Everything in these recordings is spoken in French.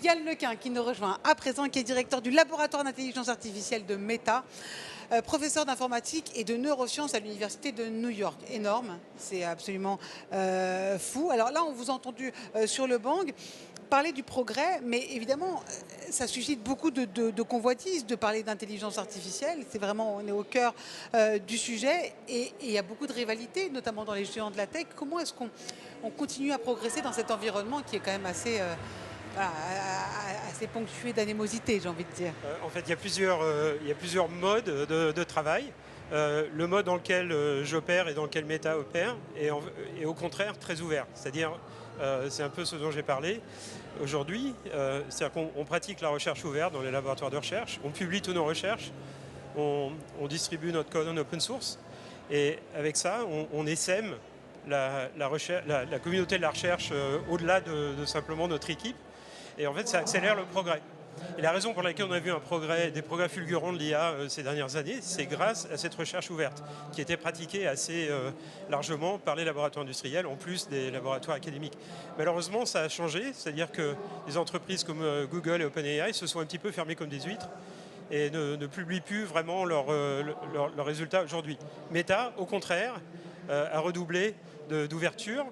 Yann Lequin qui nous rejoint à présent, qui est directeur du laboratoire d'intelligence artificielle de Meta, professeur d'informatique et de neurosciences à l'université de New York. Énorme, c'est absolument fou. Alors là, on vous a entendu sur le bang parler du progrès, mais évidemment, ça suscite beaucoup de convoitises de parler d'intelligence artificielle. C'est vraiment, on est au cœur du sujet et il y a beaucoup de rivalités, notamment dans les géants de la tech. Comment est-ce qu'on continue à progresser dans cet environnement qui est quand même assez ponctué d'animosité, j'ai envie de dire? En fait, il y a plusieurs modes de travail. Le mode dans lequel j'opère et dans lequel Meta opère est au contraire très ouvert. C'est-à-dire, c'est un peu ce dont j'ai parlé aujourd'hui. C'est-à-dire qu'on pratique la recherche ouverte dans les laboratoires de recherche. On publie toutes nos recherches. On distribue notre code en open source. Et avec ça, on essaime la communauté de la recherche au-delà de simplement notre équipe. Et en fait, ça accélère le progrès. Et la raison pour laquelle on a vu des progrès fulgurants de l'IA ces dernières années, c'est grâce à cette recherche ouverte, qui était pratiquée assez largement par les laboratoires industriels, en plus des laboratoires académiques. Malheureusement, ça a changé, c'est-à-dire que les entreprises comme Google et OpenAI se sont un petit peu fermées comme des huîtres et ne publient plus vraiment leurs résultats aujourd'hui. Meta, au contraire, a redoublé d'ouverture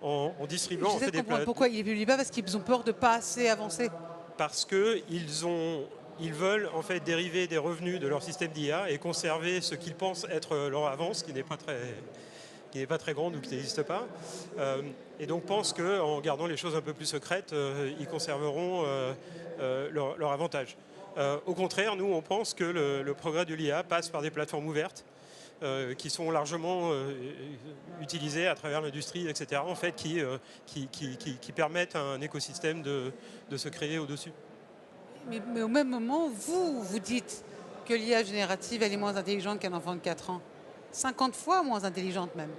en distribuant... J'essaie de comprendre pourquoi ils ne publient pas, parce qu'ils ont peur de ne pas assez avancer. Parce qu'ils veulent en fait dériver des revenus de leur système d'IA et conserver ce qu'ils pensent être leur avance, qui n'est pas très grande ou qui n'existe pas. Et donc pensent qu'en gardant les choses un peu plus secrètes, ils conserveront leur avantage. Au contraire, nous, on pense que le progrès de l'IA passe par des plateformes ouvertes qui sont largement utilisées à travers l'industrie, etc., en fait, qui permettent à un écosystème de se créer au-dessus. Mais au même moment, vous dites que l'IA générative, elle est moins intelligente qu'un enfant de 4 ans. 50 fois moins intelligente même.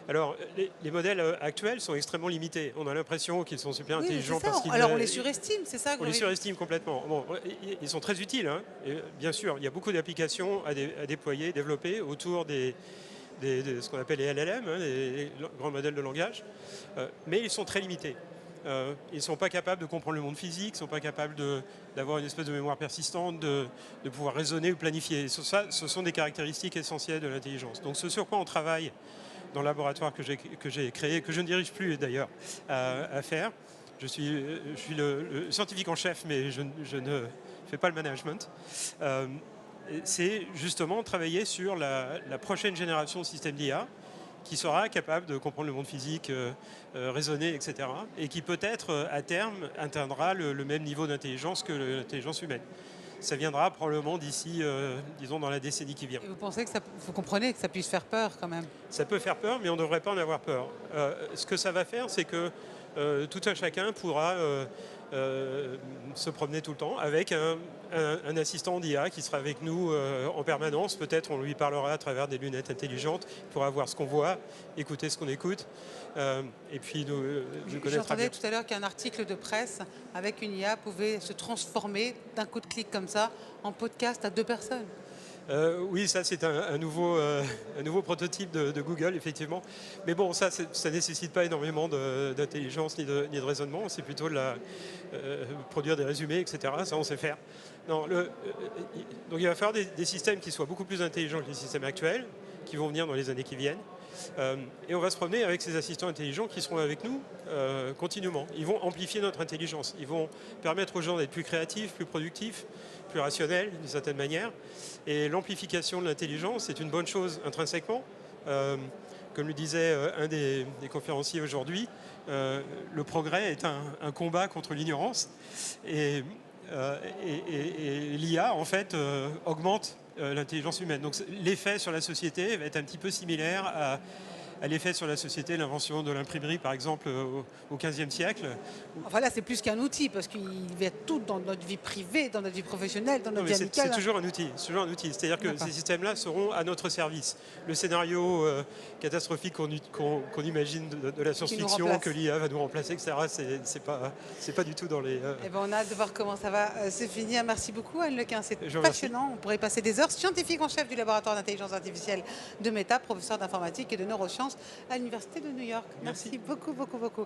Alors, les modèles actuels sont extrêmement limités. On a l'impression qu'ils sont super intelligents parce qu'ils... Alors, on les surestime, c'est ça? On les surestime complètement. Bon, ils sont très utiles, hein. Et bien sûr, il y a beaucoup d'applications à déployer, développer autour de ce qu'on appelle les LLM, hein, les grands modèles de langage. Mais ils sont très limités. Ils ne sont pas capables de comprendre le monde physique, ils ne sont pas capables d'avoir une espèce de mémoire persistante, de pouvoir raisonner ou planifier. Ça, ce sont des caractéristiques essentielles de l'intelligence. Donc ce sur quoi on travaille dans le laboratoire que j'ai créé, que je ne dirige plus d'ailleurs, à faire. Je suis le scientifique en chef, mais je ne fais pas le management. C'est justement travailler sur la prochaine génération de systèmes d'IA qui sera capable de comprendre le monde physique, raisonner, etc. Et qui peut-être, à terme, atteindra le même niveau d'intelligence que l'intelligence humaine. Ça viendra probablement d'ici, disons, dans la décennie qui vient. Et vous pensez que vous comprenez que ça puisse faire peur quand même? Ça peut faire peur, mais on ne devrait pas en avoir peur. Ce que ça va faire, c'est que tout un chacun pourra se promener tout le temps avec un assistant d'IA qui sera avec nous en permanence. Peut-être on lui parlera à travers des lunettes intelligentes, il pourra voir ce qu'on voit, écouter ce qu'on écoute, et puis nous connaître. J'entendais tout à l'heure qu'un article de presse avec une IA pouvait se transformer d'un coup de clic comme ça en podcast à 2 personnes. Oui, ça c'est un nouveau prototype de Google, effectivement. Mais bon, ça ne nécessite pas énormément d'intelligence ni de raisonnement. C'est plutôt produire des résumés, etc. Ça, on sait faire. Non, donc il va falloir des systèmes qui soient beaucoup plus intelligents que les systèmes actuels, qui vont venir dans les années qui viennent. Et on va se promener avec ces assistants intelligents qui seront avec nous continuellement. Ils vont amplifier notre intelligence. Ils vont permettre aux gens d'être plus créatifs, plus productifs, plus rationnels d'une certaine manière. Et l'amplification de l'intelligence est une bonne chose intrinsèquement. Comme le disait un des conférenciers aujourd'hui, le progrès est un combat contre l'ignorance. Et l'IA, en fait, augmente l'intelligence humaine. Donc l'effet sur la société va être un petit peu similaire à l'effet sur la société, l'invention de l'imprimerie, par exemple, au XVe siècle. Enfin là, c'est plus qu'un outil, parce qu'il va être tout dans notre vie privée, dans notre vie professionnelle, dans notre vie amicale. C'est toujours un outil. C'est-à-dire que ces systèmes-là seront à notre service. Le scénario catastrophique qu'on imagine de la science-fiction, que l'IA va nous remplacer, etc., c'est pas du tout dans les... Eh ben, on a hâte de voir comment ça va se finir. Merci beaucoup, Anne Lequin. C'est passionnant. On pourrait passer des heures. Scientifique en chef du laboratoire d'intelligence artificielle de Meta, professeur d'informatique et de neurosciences à l'université de New York. Merci beaucoup, beaucoup, beaucoup.